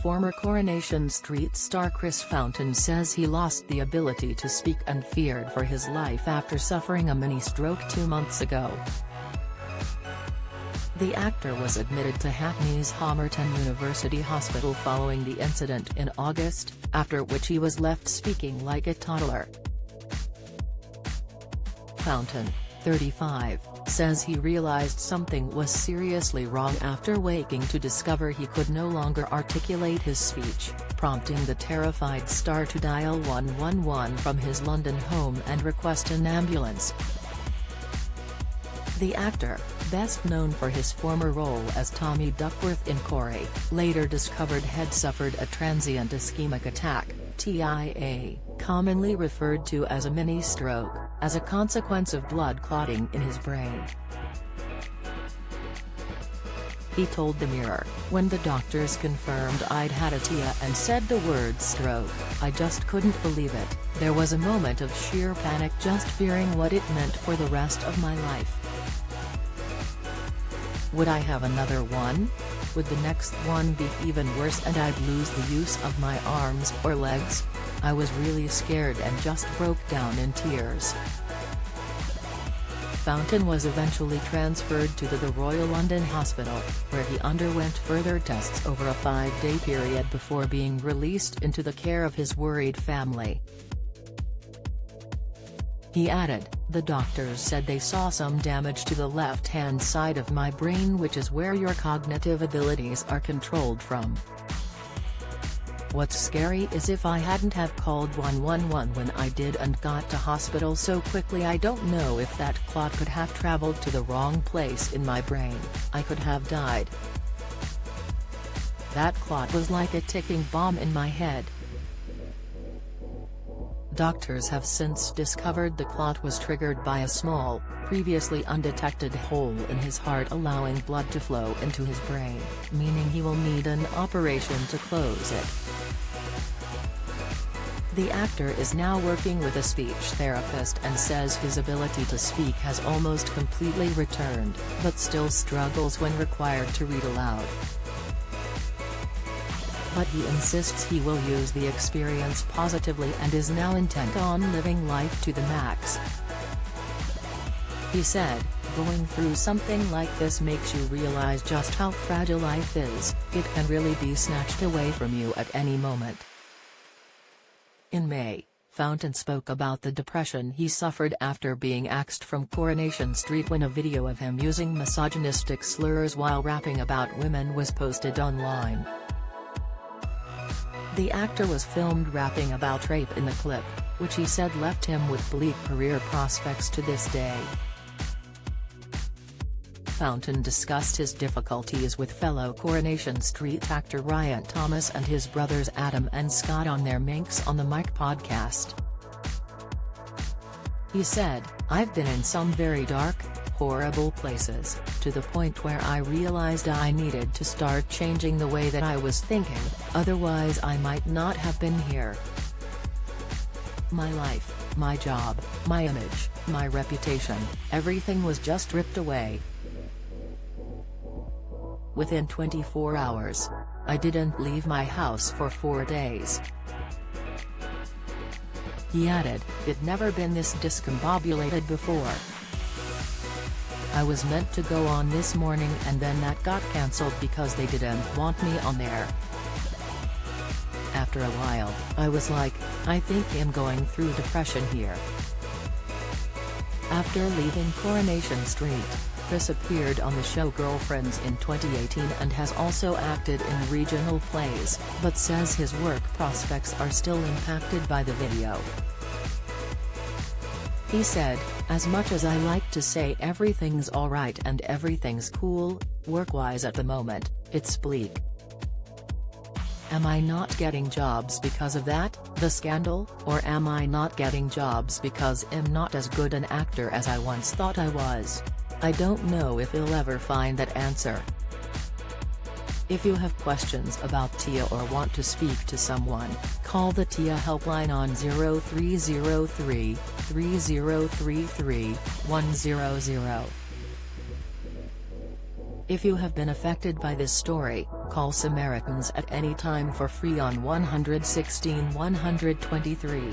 Former Coronation Street star Chris Fountain says he lost the ability to speak and feared for his life after suffering a mini-stroke 2 months ago. The actor was admitted to Hackney's Homerton University Hospital following the incident in August, after which he was left speaking like a toddler. Fountain, 35, says he realized something was seriously wrong after waking to discover he could no longer articulate his speech, prompting the terrified star to dial 111 from his London home and request an ambulance. The actor, best known for his former role as Tommy Duckworth in Corrie, later discovered had suffered a transient ischemic attack, TIA, commonly referred to as a mini-stroke, as a consequence of blood clotting in his brain. He told the Mirror, "When the doctors confirmed I'd had a TIA and said the word stroke, I just couldn't believe it. There was a moment of sheer panic, just fearing what it meant for the rest of my life. Would I have another one? Would the next one be even worse and I'd lose the use of my arms or legs? I was really scared and just broke down in tears." Fountain was eventually transferred to the Royal London Hospital, where he underwent further tests over a 5-day period before being released into the care of his worried family. He added, "The doctors said they saw some damage to the left-hand side of my brain, which is where your cognitive abilities are controlled from. What's scary is if I hadn't have called 111 when I did and got to hospital so quickly, I don't know if that clot could have traveled to the wrong place in my brain. I could have died. That clot was like a ticking bomb in my head." Doctors have since discovered the clot was triggered by a small, previously undetected hole in his heart, allowing blood to flow into his brain, meaning he will need an operation to close it. The actor is now working with a speech therapist and says his ability to speak has almost completely returned, but still struggles when required to read aloud. But he insists he will use the experience positively and is now intent on living life to the max. He said, "Going through something like this makes you realize just how fragile life is. It can really be snatched away from you at any moment." In May, Fountain spoke about the depression he suffered after being axed from Coronation Street when a video of him using misogynistic slurs while rapping about women was posted online. The actor was filmed rapping about rape in the clip, which he said left him with bleak career prospects to this day. Fountain discussed his difficulties with fellow Coronation Street actor Ryan Thomas and his brothers Adam and Scott on their Minx on the Mic podcast. He said, "I've been in some very dark, horrible places, to the point where I realized I needed to start changing the way that I was thinking, otherwise I might not have been here. My life, my job, my image, my reputation, everything was just ripped away. Within 24 hours. I didn't leave my house for 4 days." He added, "It'd never been this discombobulated before. I was meant to go on this morning and then that got cancelled because they didn't want me on there. After a while, I was like, I think I'm going through depression here." After leaving Coronation Street, Chris appeared on the show Girlfriends in 2018 and has also acted in regional plays, but says his work prospects are still impacted by the video. He said, "As much as I like to say everything's alright and everything's cool, work-wise at the moment, it's bleak. Am I not getting jobs because of that, the scandal, or am I not getting jobs because I'm not as good an actor as I once thought I was? I don't know if he'll ever find that answer." If you have questions about TIA or want to speak to someone, call the TIA helpline on 0303 3033 100. If you have been affected by this story, Call Samaritans at any time for free on 116 123.